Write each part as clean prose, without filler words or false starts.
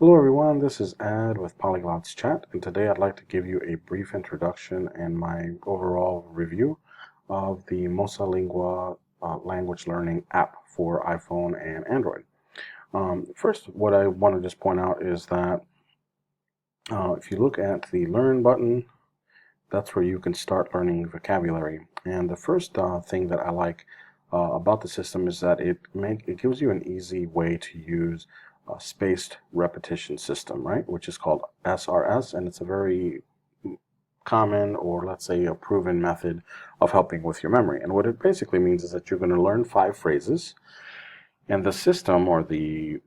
Hello everyone, this is Ed with Polyglots Chat, and today I'd like to give you a brief introduction and my overall review of the Mosalingua language learning app for iPhone and Android. First, what I want to just point out is that if you look at the Learn button, that's where you can start learning vocabulary. And the first thing that I like about the system is that it gives you an easy way to use a spaced repetition system, right? Which is called SRS, and it's a very common, or let's say a proven method of helping with your memory. And what it basically means is that you're going to learn 5 phrases, and the system or the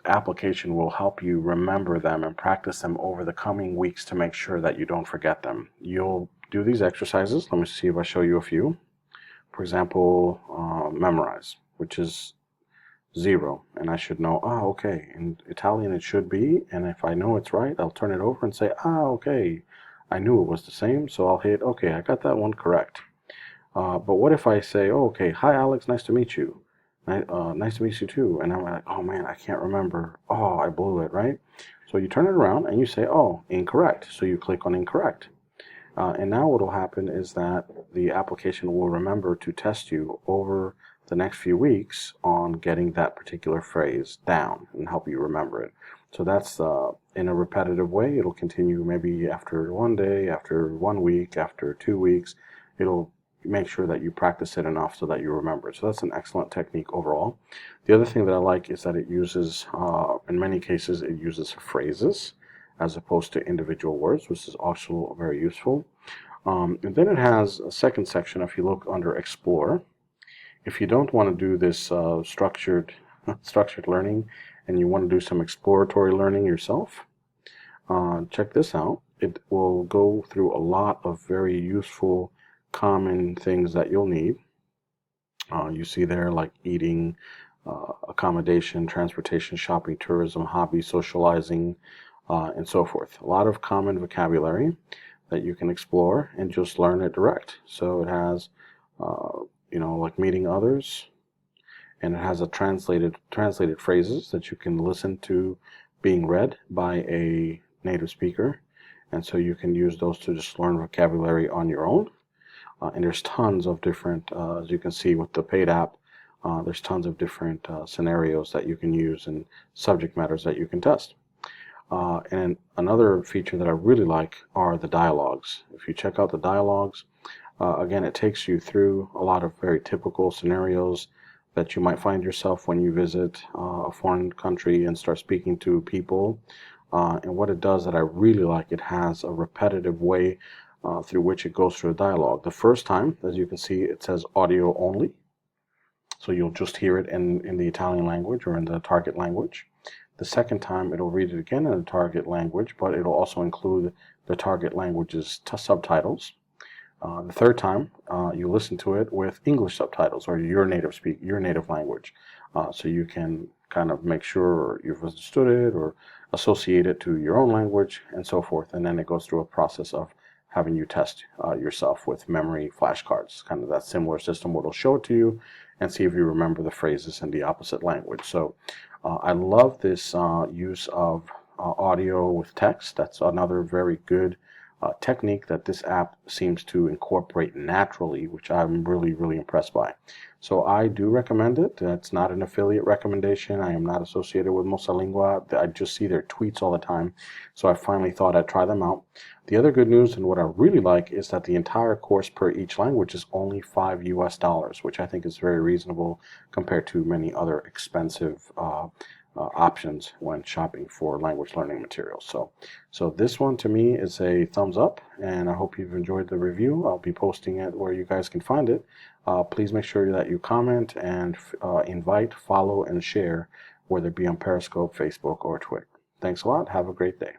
application will help you remember them and practice them over the coming weeks to make sure that you don't forget them. You'll do these exercises. Let me see if I show you a few. For example, memorize, which is 0, and I should know, okay, in Italian it should be, and if I know it's right, I'll turn it over and say, okay, I knew it was the same, so I'll hit, okay, I got that one correct. But what if I say, okay, hi Alex, nice to meet you. Nice to meet you too. And I'm like, oh man, I can't remember. Oh, I blew it, right? So you turn it around and you say, oh, incorrect. So you click on incorrect. And now what will happen is that the application will remember to test you over the next few weeks on getting that particular phrase down and help you remember it. So that's in a repetitive way. It'll continue maybe after 1 day, after 1 week, after 2 weeks. It'll make sure that you practice it enough so that you remember it. So that's an excellent technique overall. The other thing that I like is that it uses, in many cases, it uses phrases as opposed to individual words, which is also very useful. And then it has a second section. If you look under Explore, if you don't want to do this structured learning and you want to do some exploratory learning yourself, check this out. It will go through a lot of very useful common things that you'll need. You see there like eating, accommodation, transportation, shopping, tourism, hobby, socializing, and so forth. A lot of common vocabulary that you can explore and just learn it direct. So it has, like meeting others, and it has a translated phrases that you can listen to being read by a native speaker, and so you can use those to just learn vocabulary on your own. And there's tons of different, as you can see with the paid app, there's tons of different scenarios that you can use and subject matters that you can test. And another feature that I really like are the dialogues. If you check out the dialogues, again, it takes you through a lot of very typical scenarios that you might find yourself when you visit a foreign country and start speaking to people. And what it does that I really like, it has a repetitive way through which it goes through a dialogue. The first time, as you can see, it says audio only. So you'll just hear it in the Italian language or in the target language. The second time, it'll read it again in the target language, but it'll also include the target language's subtitles. The third time, you listen to it with English subtitles or your native language, so you can kind of make sure you've understood it or associate it to your own language and so forth. And then it goes through a process of having you test yourself with memory flashcards, kind of that similar system where it'll show it to you and see if you remember the phrases in the opposite language. So I love this use of audio with text. That's another very good technique that this app seems to incorporate naturally, which I'm really, really impressed by. So I do recommend it. It's not an affiliate recommendation. I am not associated with Mosalingua. I just see their tweets all the time. So I finally thought I'd try them out. The other good news and what I really like is that the entire course per each language is only $5 US, which I think is very reasonable compared to many other expensive options when shopping for language learning materials. So this one to me is a thumbs up, and I hope you've enjoyed the review. I'll be posting it where you guys can find it. Please make sure that you comment and invite, follow, and share, whether it be on Periscope, Facebook, or Twitter. Thanks a lot. Have a great day.